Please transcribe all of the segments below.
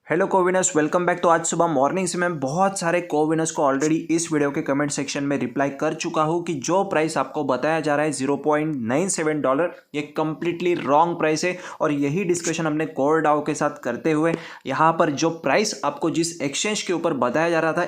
Hello कोविनर्स, welcome back. तो आज सुबह मॉर्निंग से मैं बहुत सारे कोविनर्स को ऑलरेडी इस वीडियो के कमेंट सेक्शन में रिप्लाई कर चुका हूं कि जो प्राइस आपको बताया जा रहा है $0.97, ये कम्प्लीटली रॉन्ग प्राइस है। और यही डिस्कशन हमने कोर डाउ के साथ करते हुए यहाँ पर जो प्राइस आपको जिस एक्सचेंज के ऊपर बताया जा रहा था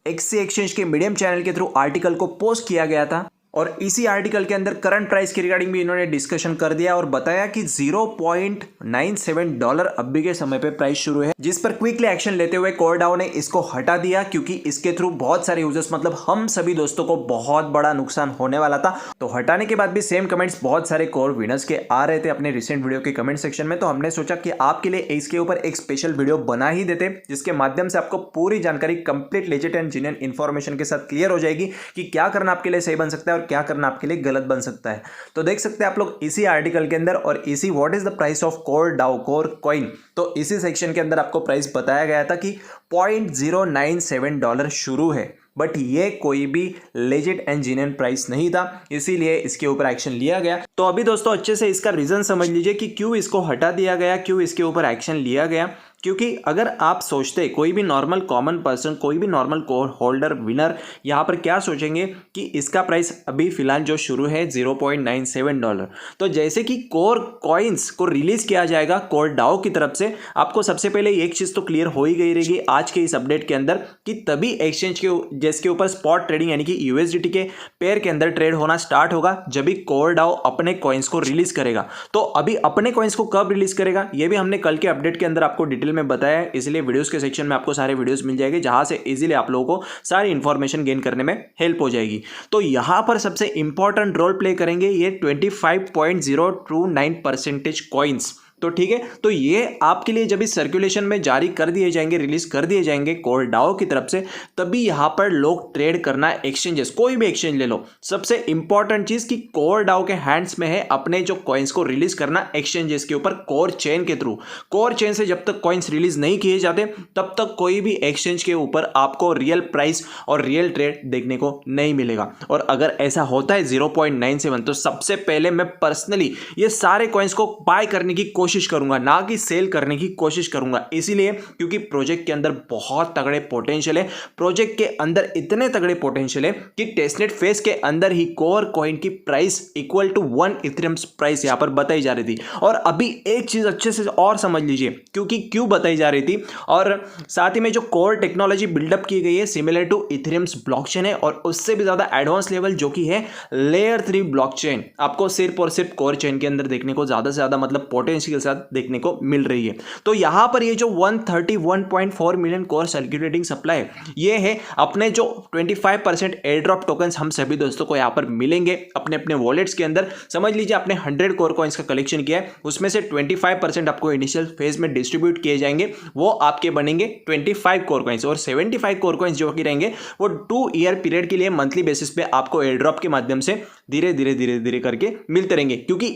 एक्सी एक्सचेंज के मीडियम चैनल के थ्रू आर्टिकल को पोस्ट किया गया था, और इसी आर्टिकल के अंदर करंट प्राइस के रिगार्डिंग भी इन्होंने डिस्कशन कर दिया और बताया कि $0.97 अभी के समय पे प्राइस शुरू है, जिस पर क्विकली एक्शन लेते हुए कोरडाओ ने इसको हटा दिया, क्योंकि इसके थ्रू बहुत सारे यूजर्स मतलब हम सभी दोस्तों को बहुत बड़ा नुकसान होने वाला था। तो हटाने के बाद भी सेम कमेंट्स बहुत सारे कोर विनर्स के आ रहे थे अपने रिसेंट वीडियो के कमेंट सेक्शन में। तो हमने सोचा कि आपके लिए इसके ऊपर एक स्पेशल वीडियो बना ही देते, जिसके माध्यम से आपको पूरी जानकारी complete legit and genuine information के साथ क्लियर हो जाएगी कि क्या करना आपके लिए सही बन सकता है और क्या करना आपके लिए गलत बन सकता है। तो देख सकते हैं आप लोग इसी आर्टिकल के अंदर, और इसी what is the price of core डाउ कोर कॉइन, तो इसी सेक्शन के अंदर आपको प्राइस बताया गया था कि $0.97 शुरू है। बट ये कोई भी लेजिट एंड जेन्युइन प्राइस नहीं था, इसीलिए इसके ऊपर एक्शन लिया गया। तो अभी दोस्तों अच्छे से इसका रीजन समझ लीजिए कि क्यों इसको हटा दिया गया, क्यों इसके ऊपर एक्शन लिया गया। क्योंकि अगर आप सोचते, कोई भी नॉर्मल कॉमन पर्सन, कोई भी नॉर्मल कोर होल्डर विनर यहाँ पर क्या सोचेंगे कि इसका प्राइस अभी फिलहाल जो शुरू है $0.97, तो जैसे कि कोर कॉइन्स को रिलीज किया जाएगा कोर डाओ की तरफ से, आपको सबसे पहले एक चीज तो क्लियर हो ही गई रहेगी आज के इस अपडेट के अंदर कि तभी एक्सचेंज के जिसके ऊपर स्पॉट ट्रेडिंग यानी कि यूएसडीटी के पेयर के अंदर ट्रेड होना स्टार्ट होगा, जब भी कोर डाओ अपने कॉइन्स को रिलीज करेगा। तो अभी अपने कॉइन्स को कब रिलीज करेगा ये भी हमने कल के अपडेट के अंदर आपको डिटेल में बताया है, इसलिए वीडियोस के सेक्शन में आपको सारे वीडियोस मिल जाएंगे, जहां से इजीली आप लोगों को सारी इंफॉर्मेशन गेन करने में हेल्प हो जाएगी। तो यहां पर सबसे इंपॉर्टेंट रोल प्ले करेंगे ये 25.029% कॉइन्स। तो ठीक है, तो ये आपके लिए जब इस सर्कुलेशन में जारी कर दिए जाएंगे, रिलीज कर दिए जाएंगे कोर डाओ की तरफ से, तभी यहां पर लोग ट्रेड करना एक्सचेंजेस, कोई भी एक्सचेंज ले लो। सबसे इंपॉर्टेंट चीज कि कोर डाओ के हैंड्स में है अपने जो कॉइन्स को रिलीज करना एक्सचेंजेस के ऊपर कोर चेन के थ्रू। कोर चेन से जब तक कॉइन्स रिलीज नहीं किए जाते तब तक कोई भी एक्सचेंज के ऊपर आपको रियल प्राइस और रियल ट्रेड देखने को नहीं मिलेगा। और अगर ऐसा होता है 0.97, तो सबसे पहले मैं पर्सनली ये सारे कॉइन्स को बाय करने की कोशिश करूंगा, ना कि सेल करने की कोशिश करूंगा। इसीलिए क्योंकि प्रोजेक्ट के अंदर बहुत तगड़े पोटेंशियल है, प्रोजेक्ट के अंदर इतने तगड़े पोटेंशियल है कि टेस्टनेट फेज के अंदर ही कोर कॉइन की price equal to 1 Ethereum price यहां पर बताई जा रही थी। और अभी एक चीज अच्छे से और समझ लीजिए क्योंकि क्यों बताई जा रही थी, और साथ ही में जो कोर टेक्नोलॉजी बिल्डअप की गई है सिमिलर टू इथेरियम ब्लॉकचेन है, और उससे भी ज्यादा एडवांस लेवल जो कि है लेयर 3 ब्लॉकचेन, आपको सिर्फ और सिर्फ कोर चेन के अंदर देखने को ज्यादा से ज्यादा मतलब पोटेंशियल के साथ देखने को मिल रही है। तो यहां पर ये जो 131.4 मिलियन कोर सर्कुलेटिंग सप्लाई ये है अपने जो 25% एयर ड्रॉप टोकन्स हम सभी दोस्तों को यहां पर मिलेंगे अपने अपने वॉलेट्स के अंदर। समझ लीजिए आपने 100 कोर कॉइन्स का कलेक्शन किया है, उसमें से 25% आपको इनिशियल फेज में डिस्ट्रीब्यूट किए जाएंगे, वो आपके बनेंगे 25 कोर कॉइन्स, और 75 कोर कॉइन्स जो कि रहेंगे वो 2 ईयर पीरियड के लिए मंथली बेसिस पे आपको एयर ड्रॉप के माध्यम से धीरे धीरे करके मिलते रहेंगे। क्योंकि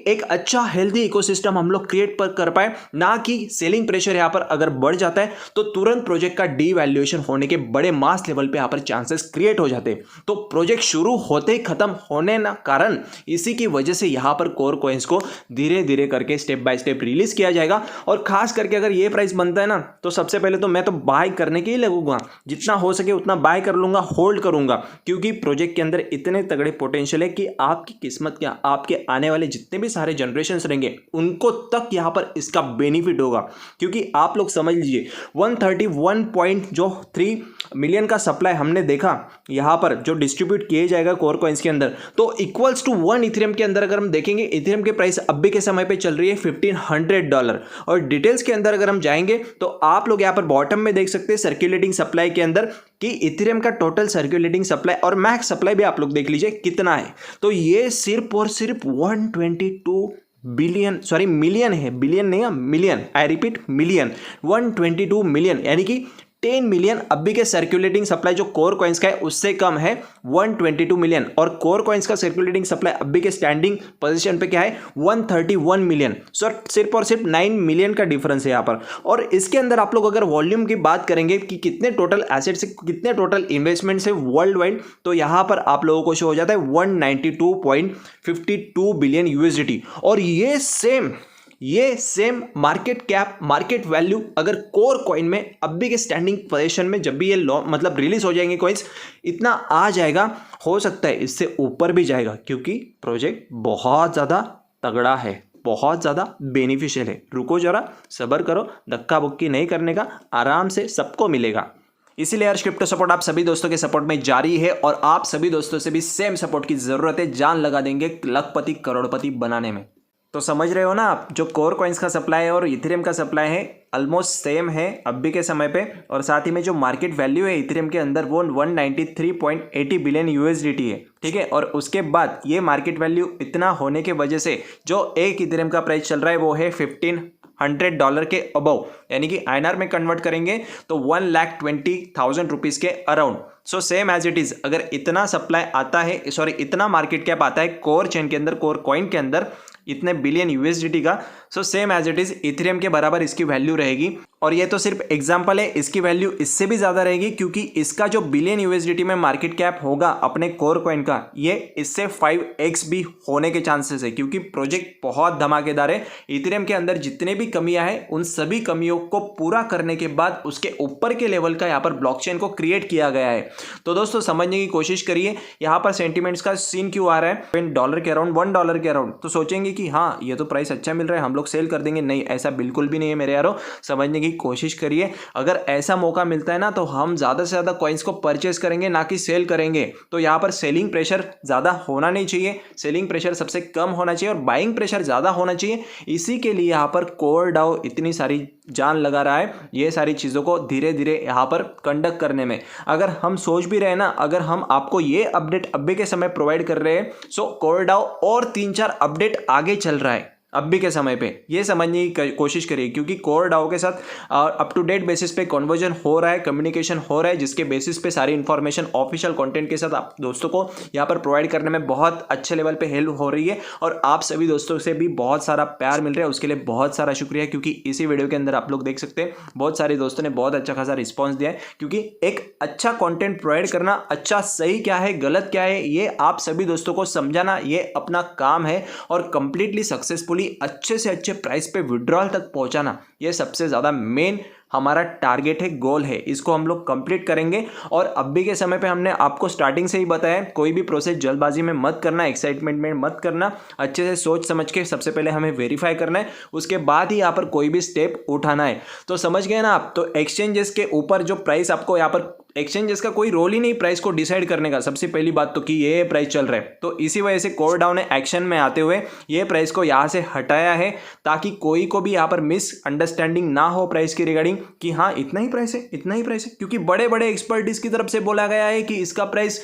एक अच्छा हेल्दी इकोसिस्टम हम लोग क्रिएट कर पाए, ना कि सेलिंग प्रेशर यहां पर अगर बढ़ जाता है तो तुरंत प्रोजेक्ट का डीवैल्यूएशन होने के बड़े मास लेवल पे यहां पर चांसेस क्रिएट हो जाते हैं। तो प्रोजेक्ट शुरू होते ही खत्म होने ना कारण इसी की वजह से यहां पर कोर कॉइन्स को धीरे धीरे करके स्टेप बाय स्टेप रिलीज किया जाएगा। और खास करके अगर ये प्राइस बनता है ना, तो सबसे पहले तो मैं तो बाय करने के ही लगूंगा, जितना हो सके उतना बाय कर लूंगा, होल्ड करूंगा, क्योंकि प्रोजेक्ट के अंदर इतने तगड़े पोटेंशियल है कि आपकी किस्मत क्या, आपके आने वाले जितने भी सारे जनरेशन रहेंगे उनको तक यहां पर इसका बेनिफिट होगा। क्योंकि आप लोग समझ लीजिए 131.3 मिलियन का सप्लाई हमने देखा यहां पर जो डिस्ट्रीब्यूट किए जाएगा कोर कॉइन्स के अंदर, तो इक्वल्स टू 1 इथेरियम के अंदर अगर हम देखेंगे, इथेरियम के प्राइस अभी के समय पे चल रही है $1500। और डिटेल्स के अंदर अगर हम जाएंगे तो आप लोग यहां पर बॉटम में देख सकते हैं सर्कुलेटिंग सप्लाई के अंदर कि इथेरियम का टोटल सर्कुलेटिंग सप्लाई और मैक्स सप्लाई भी आप लोग देख लीजिए कितना है। तो ये सिर्फ और सिर्फ 122 बिलियन, सॉरी मिलियन है, बिलियन नहीं है, million, I repeat million, 122 million, यानी कि 10 मिलियन अभी के सर्कुलेटिंग सप्लाई जो कोर कॉइन्स का है उससे कम है 122 मिलियन। और कोर कॉइन्स का सर्कुलेटिंग सप्लाई अभी के स्टैंडिंग पोजीशन पे क्या है 131 मिलियन। सो सिर्फ और सिर्फ 9 मिलियन का डिफरेंस है यहाँ पर। और इसके अंदर आप लोग अगर वॉल्यूम की बात करेंगे कि कितने टोटल एसेट्स है, कितने टोटल इन्वेस्टमेंट्स है वर्ल्ड वाइड, तो यहाँ पर आप लोगों को शो हो जाता है 192.52 बिलियन यूएसडीटी। और ये सेम ये same market cap market value अगर कोर कॉइन में अभी के स्टैंडिंग पोजीशन में जब भी ये मतलब रिलीज हो जाएंगे कॉइन्स, इतना आ जाएगा, हो सकता है इससे ऊपर भी जाएगा, क्योंकि प्रोजेक्ट बहुत ज़्यादा तगड़ा है, बहुत ज़्यादा बेनिफिशियल है। रुको जरा, सब्र करो, धक्का बुक्की नहीं करने का, आराम से सबको मिलेगा। इसीलिए यार क्रिप्टो सपोर्ट आप सभी दोस्तों के सपोर्ट में जारी है और आप सभी दोस्तों से भी सेम सपोर्ट की ज़रूरत है, जान लगा देंगे लखपति करोड़पति बनाने में। तो समझ रहे हो ना आप, जो कोर कॉइन्स का सप्लाई है और इथेरियम का सप्लाई है ऑलमोस्ट सेम है अभी के समय पे, और साथ ही में जो मार्केट वैल्यू है इथेरियम के अंदर वो 193.80 बिलियन यूएसडीटी है, ठीक है। और उसके बाद ये मार्केट वैल्यू इतना होने के वजह से जो एक इथेरियम का प्राइस चल रहा है वो है $1500 के अबव, यानी कि INR में कन्वर्ट करेंगे तो 1,20,000 रुपीज़ के around. So same as it is, अगर इतना सप्लाई आता है, सॉरी इतना मार्केट कैप आता है कोर चेन के अंदर, कोर कॉइन के अंदर इतने बिलियन यूएसडीटी का, so same as it is Ethereum के बराबर इसकी वैल्यू रहेगी। और ये तो सिर्फ एग्जांपल है, इसकी वैल्यू इससे भी ज़्यादा रहेगी, क्योंकि इसका जो बिलियन यूएसडीटी में मार्केट कैप होगा अपने कोर कॉइन का, ये इससे 5x भी होने के चांसेस है, क्योंकि प्रोजेक्ट बहुत धमाकेदार है। इथेरियम के अंदर जितने भी कमियां हैं उन सभी कमियों को पूरा करने के बाद उसके ऊपर के लेवल का यहाँ पर ब्लॉकचेन को क्रिएट किया गया है। तो दोस्तों समझने की कोशिश करिए यहाँ पर सेंटिमेंट्स का सीन क्यों आ रहा है $10 के अराउंड, $1 के अराउंड। तो सोचेंगे कि हाँ ये तो प्राइस अच्छा मिल रहा है, हम लोग सेल कर देंगे, नहीं ऐसा बिल्कुल भी नहीं है मेरे यारों। समझने की कोशिश करिए, अगर ऐसा मौका मिलता है ना तो हम ज़्यादा से ज़्यादा कॉइन्स को परचेस करेंगे, ना कि सेल करेंगे। तो यहाँ पर सेलिंग प्रेशर ज़्यादा होना नहीं चाहिए, सेलिंग प्रेशर सबसे कम होना चाहिए और बाइंग प्रेशर ज़्यादा होना चाहिए। इसी के लिए यहाँ पर कोर डाओ इतनी सारी जान लगा रहा है ये सारी चीज़ों को धीरे धीरे यहाँ पर कंडक्ट करने में। अगर हम सोच भी रहे ना, अगर हम आपको ये अपडेट अभी के समय प्रोवाइड कर रहे हैं, सो कोर डाओ और 3-4 अपडेट आगे चल रहा है अभी के समय पे, ये समझने की कोशिश करिए, क्योंकि कोर डाओ के साथ अप टू डेट बेसिस पे कन्वर्जन हो रहा है, कम्युनिकेशन हो रहा है, जिसके बेसिस पे सारी इन्फॉर्मेशन ऑफिशियल कंटेंट के साथ आप दोस्तों को यहाँ पर प्रोवाइड करने में बहुत अच्छे लेवल पे हेल्प हो रही है। और आप सभी दोस्तों से भी बहुत सारा प्यार मिल रहा है, उसके लिए बहुत सारा शुक्रिया, क्योंकि इसी वीडियो के अंदर आप लोग देख सकते हैं बहुत सारे दोस्तों ने बहुत अच्छा खासा रिस्पॉन्स दिया है। क्योंकि एक अच्छा कॉन्टेंट प्रोवाइड करना, अच्छा सही क्या है गलत क्या है, ये आप सभी दोस्तों को समझाना, ये अपना काम है। और कंप्लीटली सक्सेसफुली अच्छे से अच्छे प्राइस पे विड्रॉल तक पहुंचाना, ये सबसे ज़्यादा मेन हमारा टारगेट है, गोल है। इसको हम लोग कंप्लीट करेंगे। और अभी के समय पे हमने आपको स्टार्टिंग से ही बताया, कोई भी प्रोसेस जल्दबाजी में मत करना, एक्साइटमेंट में मत करना, अच्छे से सोच समझ के सबसे पहले हमें वेरीफाई करना है, उसके बाद ही यहाँ पर कोई भी स्टेप उठाना है। तो समझ गए ना आप। तो एक्सचेंजेस के ऊपर जो प्राइस आपको यहाँ पर, एक्सचेंजेस का कोई रोल ही नहीं प्राइस को डिसाइड करने का, सबसे पहली बात तो कि ये प्राइस चल रहा है। तो इसी वजह से कोर डाउन ने एक्शन में आते हुए ये प्राइस को यहाँ से हटाया है, ताकि कोई को भी यहाँ पर मिसअंडरस्टैंडिंग ना हो प्राइस की रिगार्डिंग कि हाँ इतना ही प्राइस है, इतना ही प्राइस है। क्योंकि बड़े बड़े एक्सपर्टिस की तरफ से बोला गया है कि इसका प्राइस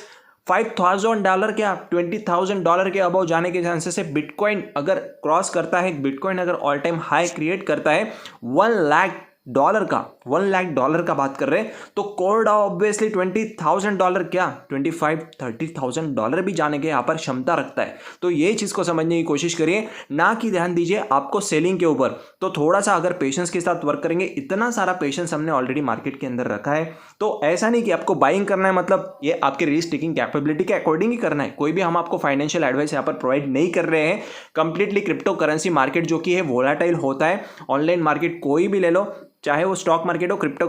$5,000 क्या $20,000 के अबव जाने के चांसेस है। बिटकॉइन अगर क्रॉस करता है, बिटकॉइन अगर ऑल टाइम हाई क्रिएट करता है $1 लाख का बात कर रहे हैं, तो कोर डाओ ऑब्वियसली $20,000 क्या $25,000-30,000 भी जाने के यहाँ पर क्षमता रखता है। तो ये चीज़ को समझने की कोशिश करिए, ना कि ध्यान दीजिए आपको सेलिंग के ऊपर। तो थोड़ा सा अगर पेशेंस के साथ वर्क करेंगे, इतना सारा पेशेंस हमने ऑलरेडी मार्केट के अंदर रखा है। तो ऐसा नहीं कि आपको बाइंग करना है, मतलब ये आपके रिस्क टेकिंग कैपेबिलिटी के अकॉर्डिंग ही करना है। कोई भी हम आपको फाइनेंशियल एडवाइस यहाँ पर प्रोवाइड नहीं कर रहे हैं। कंप्लीटली क्रिप्टो करेंसी मार्केट जो कि है वोलाटाइल होता है। ऑनलाइन मार्केट कोई भी ले लो, चाहे वो स्टॉक मार्केट हो, क्रिप्टो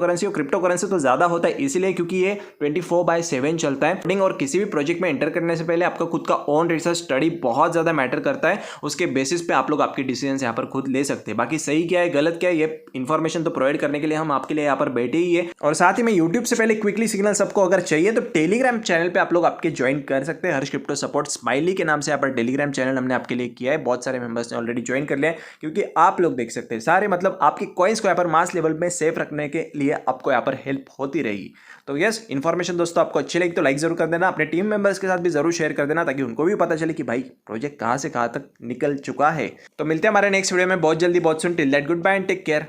करेंसी तो ज़्यादा होता है, इसलिए क्योंकि ये 24/7 चलता है। और किसी भी प्रोजेक्ट में एंटर करने से पहले आपका खुद का ओन रिसर्च स्टडी बहुत ज़्यादा मैटर करता है। उसके बेसिस पे आप लोग आपके डिसीजन यहाँ पर खुद ले सकते हैं। बाकी सही क्या है गलत क्या है, ये इन्फॉर्मेशन तो प्रोवाइड करने के लिए हम आपके लिए यहाँ पर बैठे ही है। और साथ ही में यूट्यूब से पहले क्विकली सिग्नल सबको अगर चाहिए तो टेलीग्राम चैनल पर आप लोग आपके ज्वाइन कर सकते हैं। हर्ष क्रिप्टो सपोर्ट स्माइली के नाम से यहाँ पर टेलीग्राम चैनल हमने आपके लिए किया है। बहुत सारे मेंबर्स ने ऑलरेडी ज्वाइन कर लिया है, क्योंकि आप लोग देख सकते हैं सारे, मतलब आपकी कॉइन्स को यहाँ पर मास लेवल में सेफ रखने के लिए आपको यहाँ पर हेल्प होती रहेगी। तो यस, इन्फॉर्मेशन दोस्तों आपको अच्छी लगी तो लाइक जरूर कर देना, अपने टीम मेंबर्स के साथ भी जरूर शेयर कर देना, ताकि उनको भी पता चले कि भाई प्रोजेक्ट कहां से कहां तक निकल चुका है। तो मिलते हैं हमारे नेक्स्ट वीडियो में बहुत जल्दी, बहुत सुन। Till that goodbye and take care.